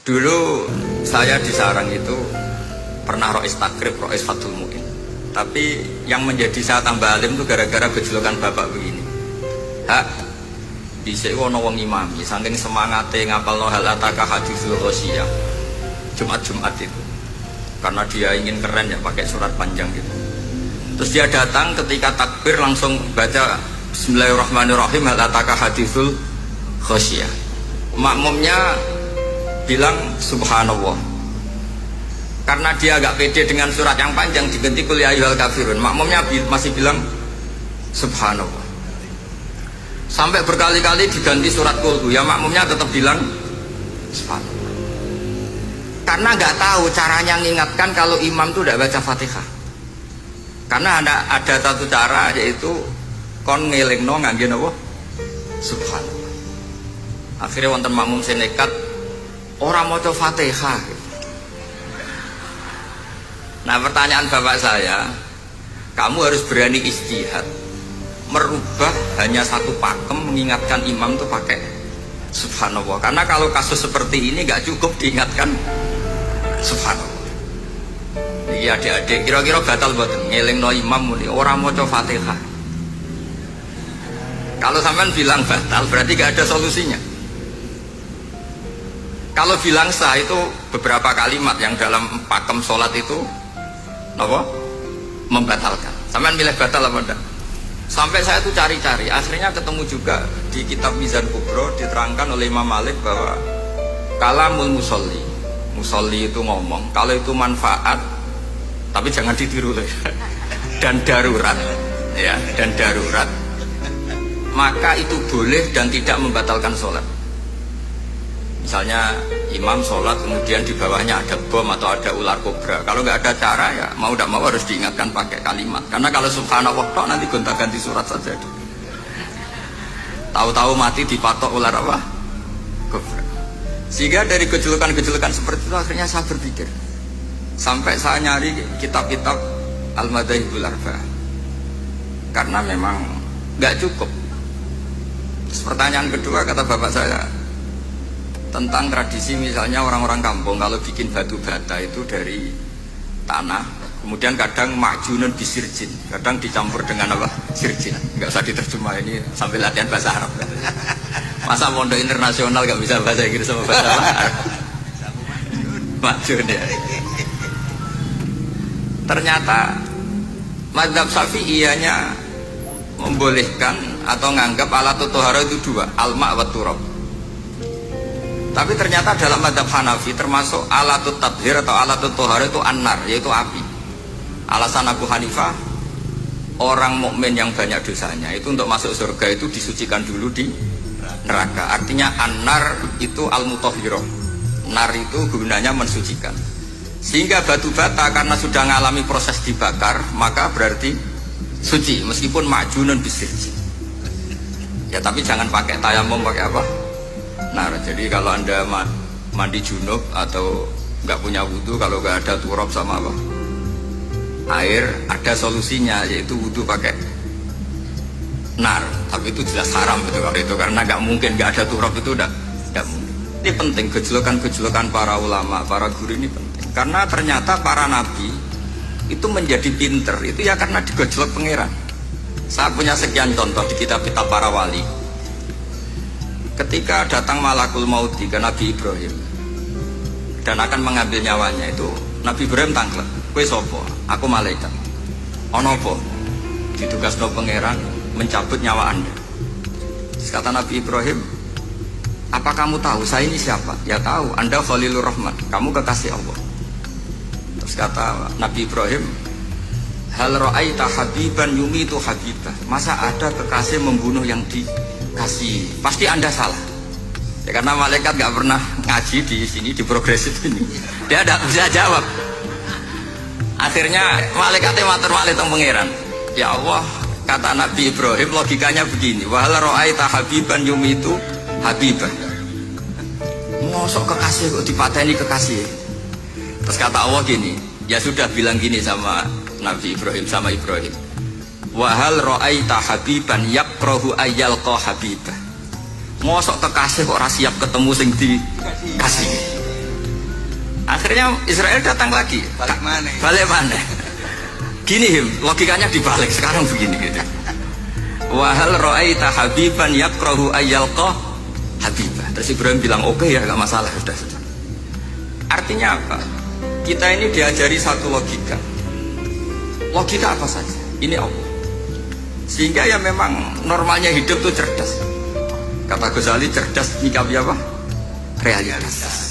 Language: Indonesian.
Dulu saya di Sarang itu pernah rois takrib, rois Fathul Mu'in. Tapi yang menjadi saya tambah alim itu gara-gara gejolokan bapak begini. Hak, bisa wono wong imami, saking semangatnya ngapal hal ataka hadithul Ghasyiyah Jumat-Jumat itu. Karena dia ingin keren ya pakai surat panjang gitu. Terus dia datang ketika takbir langsung baca Bismillahirrahmanirrahim hal ataka hadithul Ghasyiyah. Makmumnya bilang subhanallah. Karena dia agak pede dengan surat yang panjang diganti kul ya ayyuhal kafirun. Makmumnya masih bilang subhanallah. Sampai berkali-kali diganti surat kulhu, ya makmumnya tetap bilang subhanallah. Karena nggak tahu caranya mengingatkan kalau imam itu tidak baca Fatihah. Karena ada satu cara yaitu kon ngelingno ngangge napa subhanallah. Akhirnya wonten makmum sing nekat orang mau Fatihah. Nah pertanyaan bapak saya, kamu harus berani ijtihad, merubah hanya satu pakem mengingatkan imam tuh pakai subhanallah. Karena kalau kasus seperti ini nggak cukup diingatkan subhanallah. Iya adik-adik, kira-kira batal boten ngelingno imam muni orang mau Fatihah. Kalau sampean bilang batal berarti nggak ada solusinya. Kalau bilang sah itu beberapa kalimat yang dalam pakem sholat itu apa? Membatalkan. Sampai milih batal apa enggak? Sampai saya tuh cari-cari, akhirnya ketemu juga di kitab Mizan Kubro diterangkan oleh Imam Malik bahwa kalamul musolli, musolli itu ngomong kalau itu manfaat, tapi jangan ditiru dan darurat, ya dan darurat, maka itu boleh dan tidak membatalkan sholat. Misalnya imam sholat kemudian di bawahnya ada bom atau ada ular kobra, kalau nggak ada cara ya mau tidak mau harus diingatkan pakai kalimat. Karena kalau subhanallah nanti gonta-ganti surat saja. Tahu-tahu mati dipatok ular apa? Kobra. Sehingga dari gejolokan-gejolokan seperti itu akhirnya saya berpikir, sampai saya nyari kitab-kitab Al-Madzhabul Arba'ah. Karena memang nggak cukup. Terus pertanyaan kedua kata bapak saya tentang tradisi misalnya orang-orang kampung kalau bikin batu bata itu dari tanah, kemudian kadang makjunun bisirjin, kadang dicampur dengan apa? Sirjin. Nggak usah diterjemah, ini sambil latihan bahasa Arab. Masa pondok internasional nggak bisa bahasa Inggris sama bahasa Arab? Makjun ya. Ternyata mazhab Syafi'iyahnya membolehkan atau nganggap alat tohara itu dua, alma wa turab. Tapi ternyata dalam mazhab Hanafi termasuk alatut tathhir atau alatut tohara itu an-nar, yaitu api. Alasan Abu Hanifah, orang mukmin yang banyak dosanya itu untuk masuk surga itu disucikan dulu di neraka. Artinya an-nar itu al-mutahhirah. Nar itu gunanya mensucikan. Sehingga batu bata karena sudah mengalami proses dibakar, maka berarti suci meskipun majunun bisirji. Ya tapi jangan pakai tayamum, pakai apa? Nah, jadi kalau anda mandi junub atau nggak punya wudhu, kalau nggak ada turab sama apa air, ada solusinya yaitu wudhu pakai nar. Tapi itu jelas haram gitu kalau itu, karena nggak mungkin nggak ada turab, itu udah nggak mungkin. Ini penting, gejolokan-gejolokan para ulama, para guru ini penting, karena ternyata para nabi itu menjadi pinter itu ya karena digojlok pangeran. Saya punya sekian contoh di kitab-kitab para wali. Ketika datang malakul mauti ke Nabi Ibrahim dan akan mengambil nyawanya, itu Nabi Ibrahim tangklek, kowe sapa? Aku malaikat. Ono apa? Ditugasno pangeran mencabut nyawa Anda. Terus kata Nabi Ibrahim, apa kamu tahu saya ini siapa? Ya tahu, Anda Khalilur Rahman, kamu kekasih Allah. Terus kata Nabi Ibrahim, hal ra'aita habiban yumitu habibah. Masa ada kekasih membunuh yang dikasih? Pasti Anda salah. Ya karena malaikat nggak pernah ngaji di sini, di progresif ini. Dia tidak bisa jawab. Akhirnya malaikatnya matur malih teng pangeran. Ya Allah, kata Nabi Ibrahim logikanya begini, wa hal ra'aita habiban yumitu habibah. Mosok kekasih kok dipateni kekasih. Terus kata Allah gini, ya sudah bilang gini sama Nabi Ibrahim, sama Ibrahim, wahal ra'aita habiban yakrahu ayyalqa habibah. Mosok kekasih kok ora siap ketemu sing dikasih. Akhirnya Israel datang lagi. Balik mana? Balik mana? Gini logikanya dibalik sekarang begini gitu. Wahal ra'aita habiban yakrahu ayyalqa habibah. Terus Ibrahim bilang oke ya gak masalah sudah. Artinya apa? Kita ini diajari satu logika. Logika apa saja? Ini Allah. Sehingga ya memang normalnya hidup tuh cerdas. Kata Ghazali cerdas nyikapi apa? Realitas.